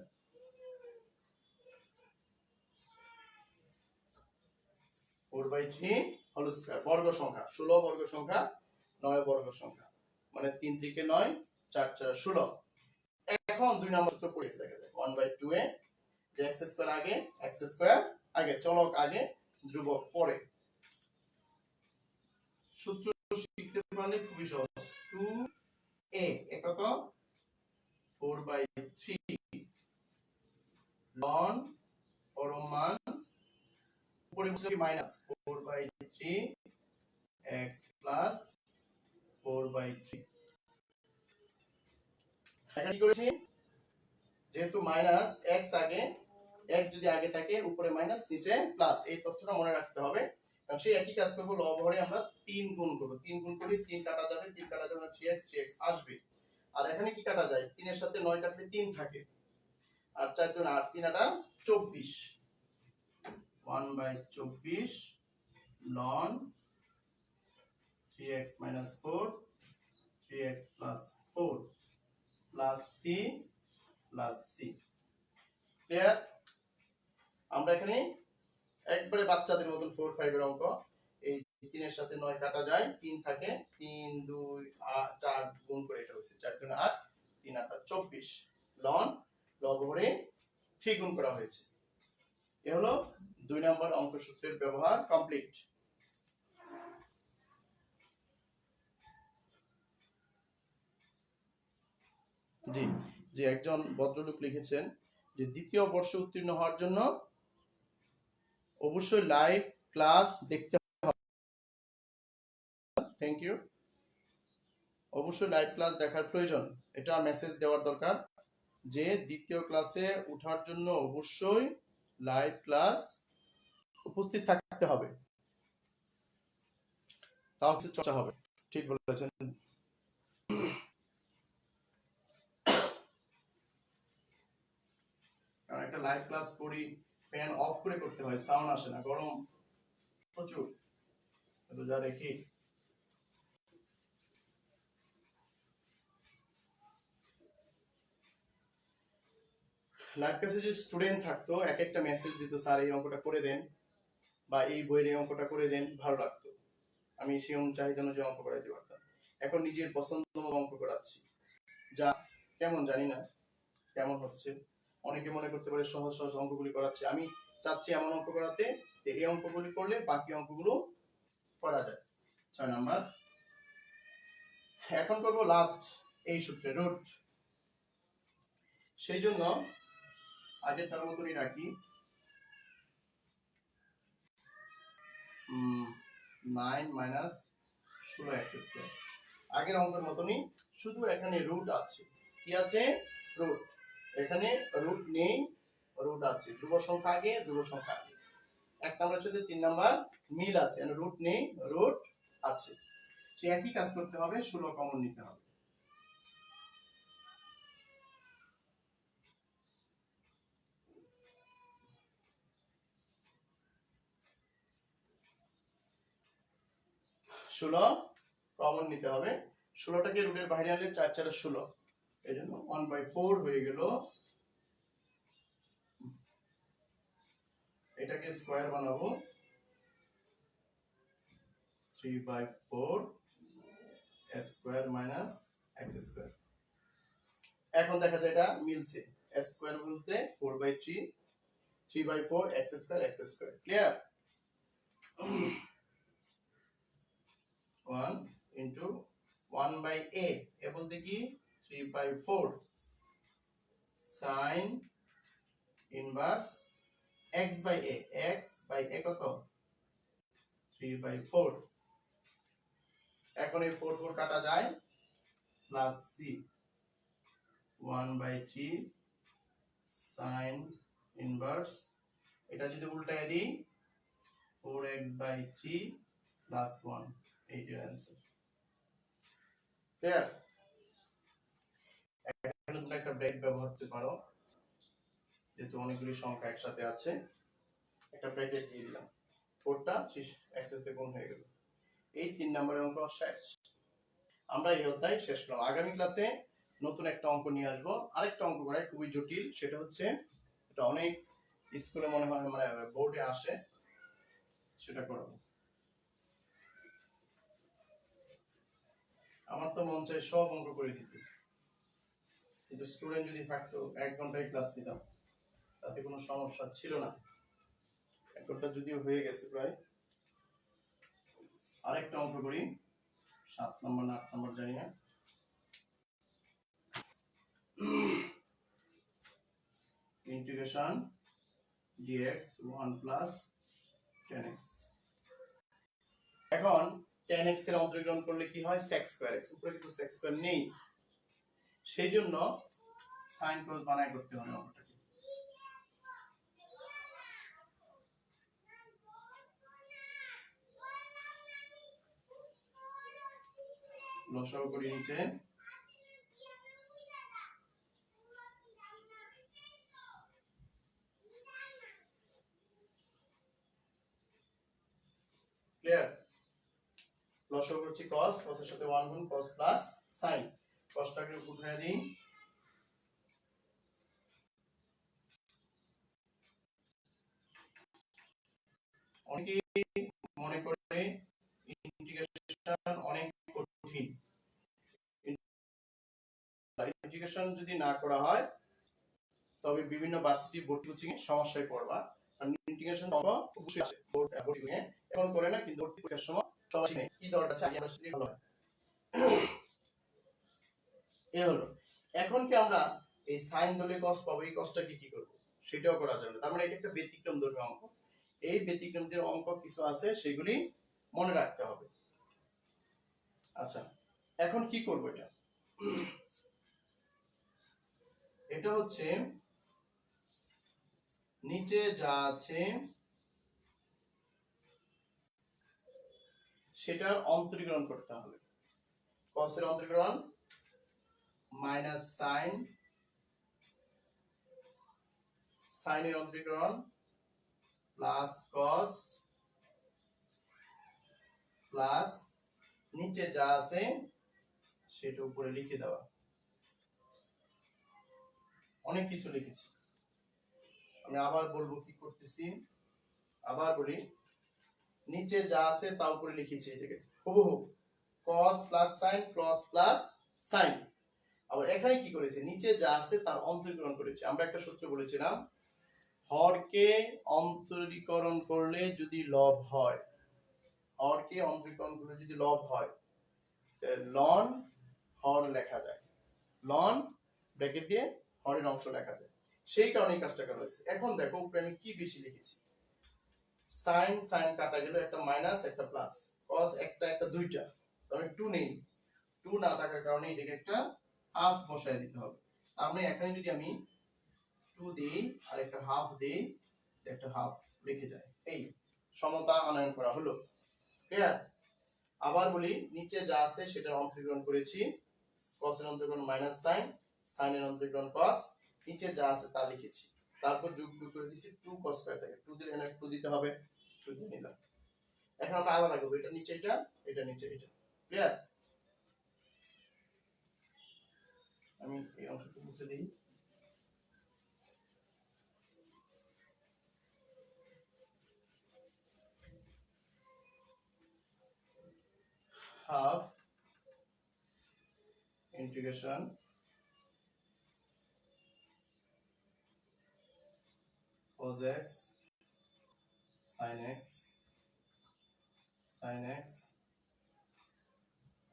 4/3 whole square, বর্গ সংখ্যা 16, বর্গ সংখ্যা 9, বর্গ সংখ্যা, মানে 3 থেকে 9 4 4 16। এখন 2 নম্বর সূত্র পড়েছে, দেখা যায় 1/2 এ যে x স্কয়ার আগে, x স্কয়ার আগে, চলক আগে, ধ্রুবক পরে। সূত্র শিখতে পারলে খুবই সহজ। 2a এ কত 4/3 ln পরম মান, উপরে হচ্ছে মাইনাস 4/3 x প্লাস 4/3। এখানে কি করেছি, যেহেতু মাইনাস x আগে, x যদি আগে থাকে উপরে মাইনাস নিচে প্লাস, এই তথ্যটা মনে রাখতে হবে। কারণ সেই একই কাজ করবো, লব হরে আমরা 3 গুণ করবো, 3 গুণ করি 3 কাটা যাবে, 3 কাটা যাবে 3x, 3x আসবে। আর এখানে কি কাটা যায়, 3 এর সাথে 9 কাটলে 3 থাকে, আর 4 গুণ 8, 3 আটা 24, 1/24 ln 3x minus 4, 3x plus 4 plus c plus c। Clear? আমরা এখানে একবারে বাচ্চাদের মতন 4 5 এর অঙ্ক, এই 3 এর সাথে 9 কাটা যায়, 3 থাকে, 3 2 4 গুণ করে এটা হচ্ছে 4 গুণ 8, 3 8 24 ln লব হরে 3 গুণ করা হয়েছে। এ হলো 2 নম্বর অঙ্ক সূত্রের ব্যবহার কমপ্লিট। জি যে একজন ভদ্রলোক লিখেছেন যে দ্বিতীয় বর্ষে উত্তীর্ণ হওয়ার জন্য অবশ্যই লাইভ ক্লাস দেখতে হবে। Thank you. অবশ্যই লাইভ ক্লাস দেখার প্রয়োজন, এটা মেসেজ দেওয়ার দরকার যে দ্বিতীয় ক্লাসে ওঠার জন্য অবশ্যই লাইভ ক্লাস উপস্থিত থাকতে হবে, তাহলে চর্চা হবে। ঠিক বলেছেন। কারণ একটা লাইভ ক্লাস করি ফ্যান অফ করে করতে হয়, সাউন্ড আসে না, গরম প্রচুর, রোজা রেখে। লাইভ ক্লাসে যে স্টুডেন্ট থাকতো এক একটা মেসেজ দিত, স্যার এই অঙ্কটা করে দেন বা এই বইয়ের এই অঙ্কটা করে দেন, ভালো লাগতো, আমি সেই চাহিদা অনুযায়ী অঙ্ক করাইতে পারতাম। এখন নিজের পছন্দ মতো অঙ্ক করাচ্ছি, যা কেমন জানি না কেমন হচ্ছে। অনেকে মনে করতে পারে সহজ সহজ অঙ্কগুলি করাচ্ছে, আমি চাচ্ছি এমন অঙ্ক করাতে যে এই অঙ্কগুলি করলে বাকি অঙ্কগুলো করা যায়। 6 নাম্বার। এখন করব লাস্ট এই সূত্রে রুট। সেই জন্য আগের তার মতনই রাখি, 9 মাইনাস 16x স্কয়ার। আগের অঙ্কের মতনই, শুধু এখানে রুট আছে। কি আছে? রুট। এখানে রুট নেই, রুট আছে। ধ্রুব সংখ্যা আগে, ধ্রুব সংখ্যা আগে। 1 নাম্বার সাথে 3 নাম্বার মিল আছে, রুট নেই, রুট আছে। সে একই কাজ করতে হবে, 16 কমন নিতে হবে। ষোলো কমন নিতে হবে। 16টাকে রুটের বাইরে আনলে 4 4 16, এই জন্য 1/4 হয়ে গেল। এটাকে স্কয়ার বানাবো, 3/4 s square minus x square. এখন দেখা যায় এটা মিলছে, s স্কয়ার বলতে 4/3, 3/4 x square x square. Clear? 1 into 1/a, এ বলতে কি 3/4 sin ইনভার্স x/a, x/a কত? 3/4। এখন এই 4 4 কাটা যায়, প্লাস c 1/3 sin ইনভার্স, এটা যদি উল্টায় দিই 4x/3 প্লাস 1, এইটার आंसर। ক্লিয়ার? এখানে তোমরা একটা ব্রেক ব্যবহার করতে পারো, যেহেতু অনেকগুলি সংখ্যা একসাথে আছে, একটা ব্রেকেট দিয়ে দিলাম, 4টা 3x এর গুণ হয়ে গেল। এই 3 নম্বরের অঙ্ক শেষ। আমরা এই অধ্যায় শেষ করলাম। আগামী ক্লাসে নতুন একটা অঙ্ক নিয়ে আসবো, আরেকটা অঙ্ক করাই খুবই জটিল, সেটা হচ্ছে এটা অনেক স্কুলে মনে হয় মানে বোর্ডে আসে, সেটা করব। আমার তো মন চাই সব অঙ্ক করে দিতে, কিন্তু স্টুডেন্ট যদি থাকতো 1 ঘন্টায় ক্লাস নিতাম, তাতে কোনো সমস্যা ছিল না। 1 ঘন্টা যদিও হয়ে গেছে প্রায়। আরেকটা অঙ্ক করি, 7 নম্বর না 8 নম্বর জানি না। Integration dx 1 plus 10x। এখন 10x এর অন্তর্গ্রহণ করলে কি হয়? sec স্কয়ার x, উপরে কিন্তু sec স্কয়ার নেই, সেই জন্য sin cos বানায় করতে হবে অঙ্কটাকে। লসাগু করি নিচে, ক্লিয়ার? লসাগু করছি cos, cos এর সাথে 1 গুণ cos প্লাস sin, cosটাকে উঠায় দিই, অনেকেই মনে করে ইন্টিগ্রেশন অনেক কঠিন, ইন্টিগ্রেশন যদি না করা হয় তবে বিভিন্ন ভার্সিটি ভর্তি কোচিং এ সমস্যায় পড়বা, কারণ ইন্টিগ্রেশন অবশ্যই আসে বোর্ড ভর্তি এ, এখন করে না কিন্তু ভর্তি পরীক্ষার সময় সবাই নেই কি দরকার আছে আগে আমরা শিখলে ভালো হয়। এই হলো, এখন কি আমরা এই sin দলে cos পাবো, এই cosটাকে কি করব সেটাও করা যাবে, তার মানে এটা একটা ব্যতিক্রম ধর্মী অঙ্ক, এই ব্যতিক্রমদের অঙ্ক কিছু আছে সেগুলি মনে রাখতে হবে। আচ্ছা এখন কি করব, এটা এটা হচ্ছে নিচে যা আছে সেটার অন্তরীকরণ করতে হবে। cos এর অন্তরীকরণ মাইনাস sin, sin এর অন্তরীকরণ প্লাস cos প্লাস নিচে যা আছে সেটা উপরে লিখে দেওয়া। অনেক কিছু লিখেছি, আমি আবার বলবো কি করতেছি, আবার বলি, নিচে যা আছে তা উপরে লিখেছি এই জায়গায় হুবহু cos plus sin, cos plus sin। আবার এখানে কি করেছে, নিচে যা আছে তার অন্তরীকরণ করেছে। আমরা একটা সূত্র বলেছিলাম, হরকে অন্তরীকরণ করলে যদি লব হয়, হরকে অন্তরীকরণ করলে যদি লব হয় লন হর লেখা যায়, লন ব্র্যাকেট দিয়ে হরের অংশ লেখা যায়, সেই কারণে এই কাজটা করা হয়েছে। এখন দেখো উপরে আমি কি বেশি লিখেছি, sin sin কাটা গেল, একটা মাইনাস একটা প্লাস, cos একটা একটা দুইটা, আমি 2 নেই, 2 না থাকার কারণে এটাকে একটা হাফ বসায় দিতে হবে। তার মানে এখানে যদি আমি 2 দিই আর একটা হাফ দিই, একটা হাফ লিখে যায়, এই সমতা আনয়ন করা হলো। ক্লিয়ার? আবার বলি, নিচে যা আছে সেটার অন্তরীকরণ করেছি, cos এর অন্তরীকরণ মাইনাস sin, sin এর অন্তরীকরণ cos, নিচে যা আছে তা লিখেছি, তারপর যোগ করে দিয়েছি 2 cos স্কয়ার থেকে, 2 দিলে এখানে 2 দিতে হবে, 2 দিয়ে নিলাম। এখন আমরা আলাদা করব, এটা নিচে এটা নিচে এটা। ক্লিয়ার? আমি এই অংশটা মুছে দিই, half integration cos x sin x sin x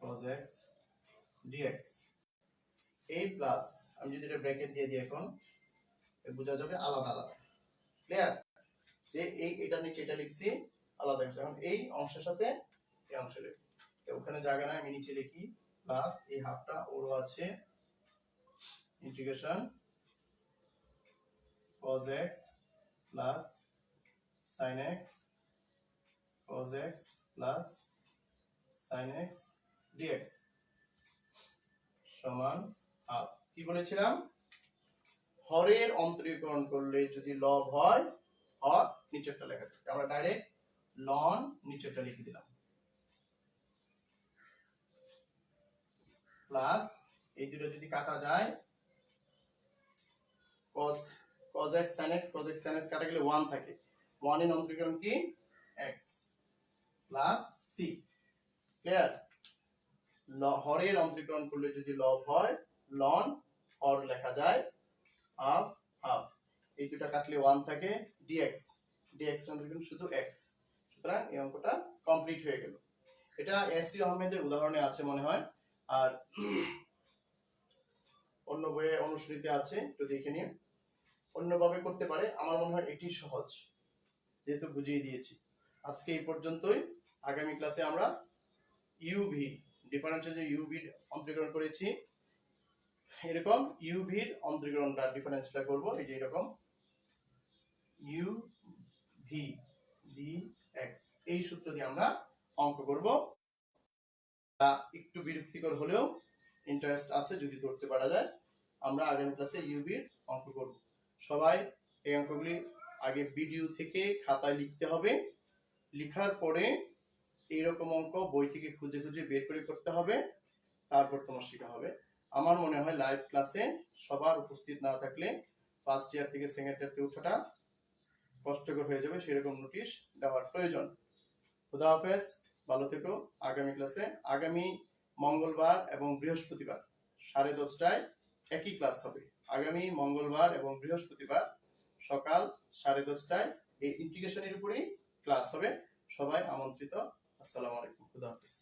cos x dx, এই প্লাস আমি যদি এটা ব্র্যাকেট দিয়ে দিই এখন বোঝা যাবে আলাদা আলাদা। ক্লিয়ার? যে এই এটা নিচে এটা লিখছি আলাদা কিছু, এখন এই অংশের সাথে এই অংশ লিখি, ওখানে জায়গা নাই, আমি নিচে লিখি প্লাস এই হাফটা ওরও আছে, integration cos x plus sin x cos x plus sin x dx সমান হাফ। কি বলেছিলাম, হরের অন্তরীকরণ করলে যদি লব হয়, হর নিচেরটা লেখা থাকে, আমরা ডাইরেক্ট লন নিচেরটা লিখে দিলাম, প্লাস এই দুটো যদি কাটা যায়, cos cos x sin x cos x sin x কাটা গেলে 1 থাকে, 1 এর অন্তরীকরণ কি x প্লাস c। ক্লিয়ার? হরের অন্তরীকরণ করলে যদি লব হয়, লন হর লেখা যায় হাফ হাফ, এই দুটো কাটলে 1 থাকে, dx dx অন্তরীকরণ শুধু x। সুতরাং এই অঙ্কটা কমপ্লিট হয়ে গেল। এটা এসি আহমেদের উদাহরণে আছে মনে হয়, আর অন্য বইয়ে অনুশীলনীতে আছে, একটু দেখে নিন, অন্যভাবে করতে পারে, আমার মনে হয় এটি সহজ যেহেতু বুঝিয়ে দিয়েছি। আজকে এই পর্যন্তই, আগামী ক্লাসে আমরা ইউভি ডিফারেন্সিয়াল যে ইউভির অন্তরীকরণ করেছি, এরকম ইউভির অন্তরীকরণটা ডিফারেন্সটা করব, এই যে এরকম ইউভি ডিএক্স, এই সূত্র দিয়ে আমরা অঙ্ক করব। একটু বিরক্তিকর হলেও ইন্টারেস্ট আছে যদি ধরতে পারা যায়। আমরা আগামী ক্লাসে ইউবির অঙ্ক করব। সবাই এই অঙ্কগুলি আগে ভিডিও থেকে খাতায় লিখতে হবে, লিখার পরে এইরকম অঙ্ক বই থেকে খুঁজে খুঁজে বের করে করতে হবে, তারপর তোমার শেখা হবে। আমার মনে হয় লাইভ ক্লাসে সবার উপস্থিত না থাকলে ফার্স্ট ইয়ার থেকে সেকেন্ড ইয়ারতে ওঠাটা কষ্টকর হয়ে যাবে, সেরকম নোটিশ দেওয়ার প্রয়োজন। খুদা হাফেজ, ভালো থেকো। আগামী ক্লাসে আগামী মঙ্গলবার এবং বৃহস্পতিবার 10:30টায় একই ক্লাস হবে। আগামী মঙ্গলবার এবং বৃহস্পতিবার সকাল 10:30টায় এই ইন্টিগ্রেশনের উপরেই ক্লাস হবে। সবাই আমন্ত্রিত। আসসালামু আলাইকুম। খুদা হাফেজ।